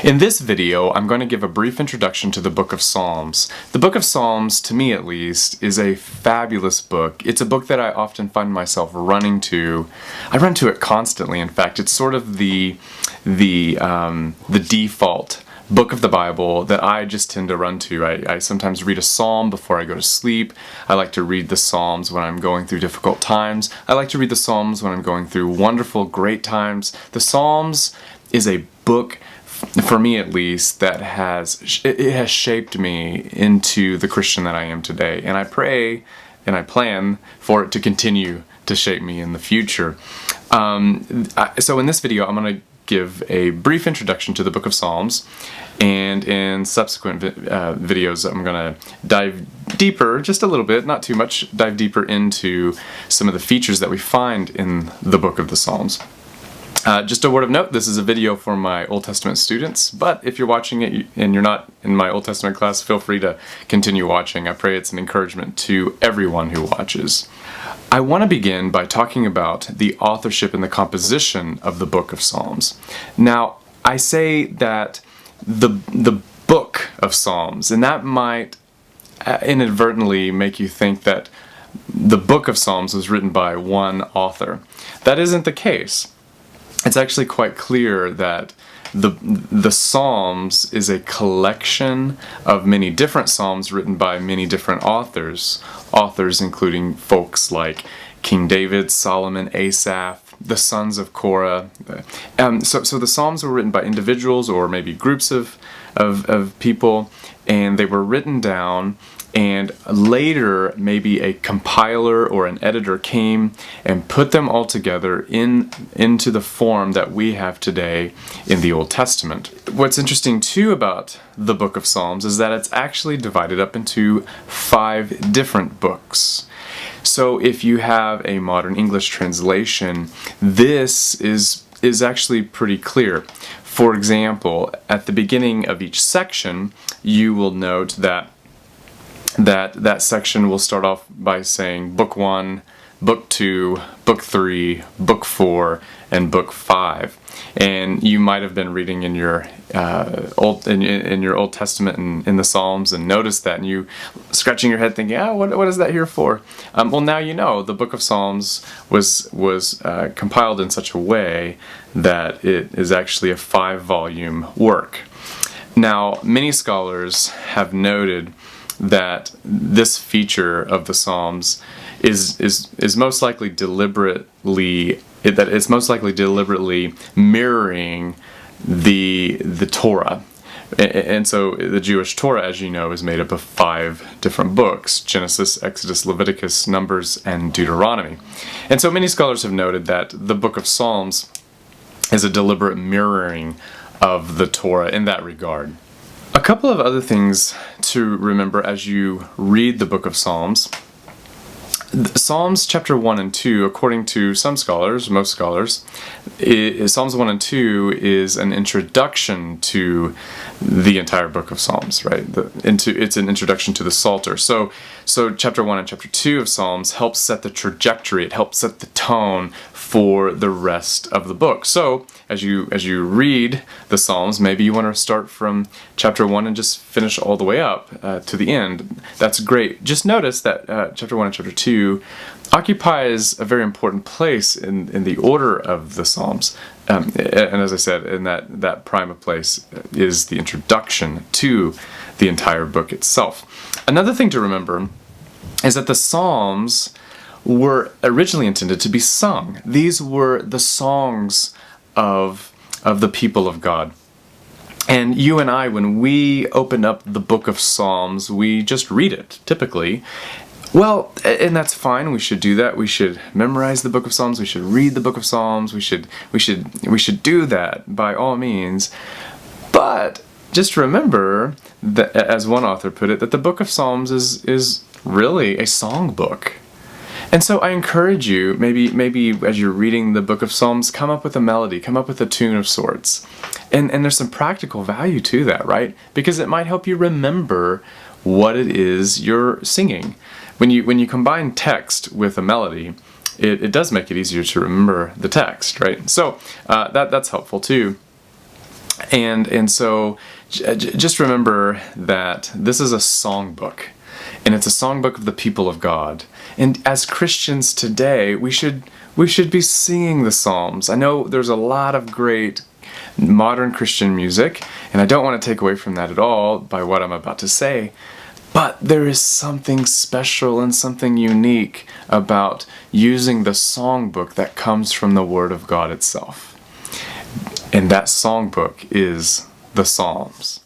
In this video, I'm going to give a brief introduction to the Book of Psalms. The Book of Psalms, to me at least, is a fabulous book. It's a book that I often find myself running to. I run to it constantly. In fact, it's sort of the default book of the Bible that I just tend to run to. I sometimes read a psalm before I go to sleep. I like to read the Psalms when I'm going through difficult times. I like to read the Psalms when I'm going through wonderful, great times. The Psalms is a book, for me at least, that has shaped me into the Christian that I am today. And I pray and I plan for it to continue to shape me in the future. So in this video, I'm going to give a brief introduction to the Book of Psalms, and in subsequent videos I'm going to dive deeper, just a little bit, not too much, dive deeper into some of the features that we find in the Book of the Psalms. Just a word of note, this is a video for my Old Testament students, but if you're watching it and you're not in my Old Testament class, feel free to continue watching. I pray it's an encouragement to everyone who watches. I want to begin by talking about the authorship and the composition of the Book of Psalms. Now, I say that the Book of Psalms, and that might inadvertently make you think that the Book of Psalms was written by one author. That isn't the case. It's actually quite clear that the Psalms is a collection of many different psalms written by many different authors including folks like King David, Solomon, Asaph, the sons of Korah. So the Psalms were written by individuals or maybe groups of people, and they were written down, and later maybe a compiler or an editor came and put them all together into the form that we have today in the Old Testament. What's interesting too about the Book of Psalms is that it's actually divided up into 5 different books. So if you have a modern English translation, this is actually pretty clear. For example, at the beginning of each section, you will note that section will start off by saying Book 1, Book 2, Book 3, Book 4, and Book 5. And you might have been reading in your Old Testament and in the Psalms and noticed that, and you scratching your head thinking, what is that here for? Well, now you know the Book of Psalms was compiled in such a way that it is actually a 5-volume work. Now, many scholars have noted that this feature of the Psalms is most likely deliberately mirroring the Torah. And so the Jewish Torah, as you know, is made up of 5 different books: Genesis, Exodus, Leviticus, Numbers, and Deuteronomy. And so many scholars have noted that the Book of Psalms is a deliberate mirroring of the Torah in that regard. A couple of other things to remember as you read the Book of Psalms. Psalms chapter 1 and 2, according to some scholars, most scholars, Psalms 1 and 2 is an introduction to the entire Book of Psalms, right? It's an introduction to the Psalter. So chapter 1 and chapter 2 of Psalms helps set the trajectory, it helps set the tone for the rest of the book. So as you read the Psalms, maybe you want to start from chapter 1 and just finish all the way up to the end. That's great. Just notice that chapter 1 and chapter 2 occupies a very important place in the order of the Psalms. And as I said, in that prime of place is the introduction to the entire book itself. Another thing to remember is that the Psalms were originally intended to be sung. These were the songs of the people of God. And you and I, when we open up the Book of Psalms, we just read it, typically. Well, and that's fine. We should do that. We should memorize the Book of Psalms. We should read the Book of Psalms. We should do that by all means. But just remember that, as one author put it, that the Book of Psalms is really a songbook. And so I encourage you, maybe as you're reading the Book of Psalms, come up with a melody, come up with a tune of sorts. And there's some practical value to that, right? Because it might help you remember what it is you're singing. When you combine text with a melody, it does make it easier to remember the text, right? So that's helpful too. And so just remember that this is a songbook, and it's a songbook of the people of God. And as Christians today, we should be singing the Psalms. I know there's a lot of great modern Christian music, and I don't want to take away from that at all by what I'm about to say, but there is something special and something unique about using the songbook that comes from the Word of God itself. And that songbook is the Psalms.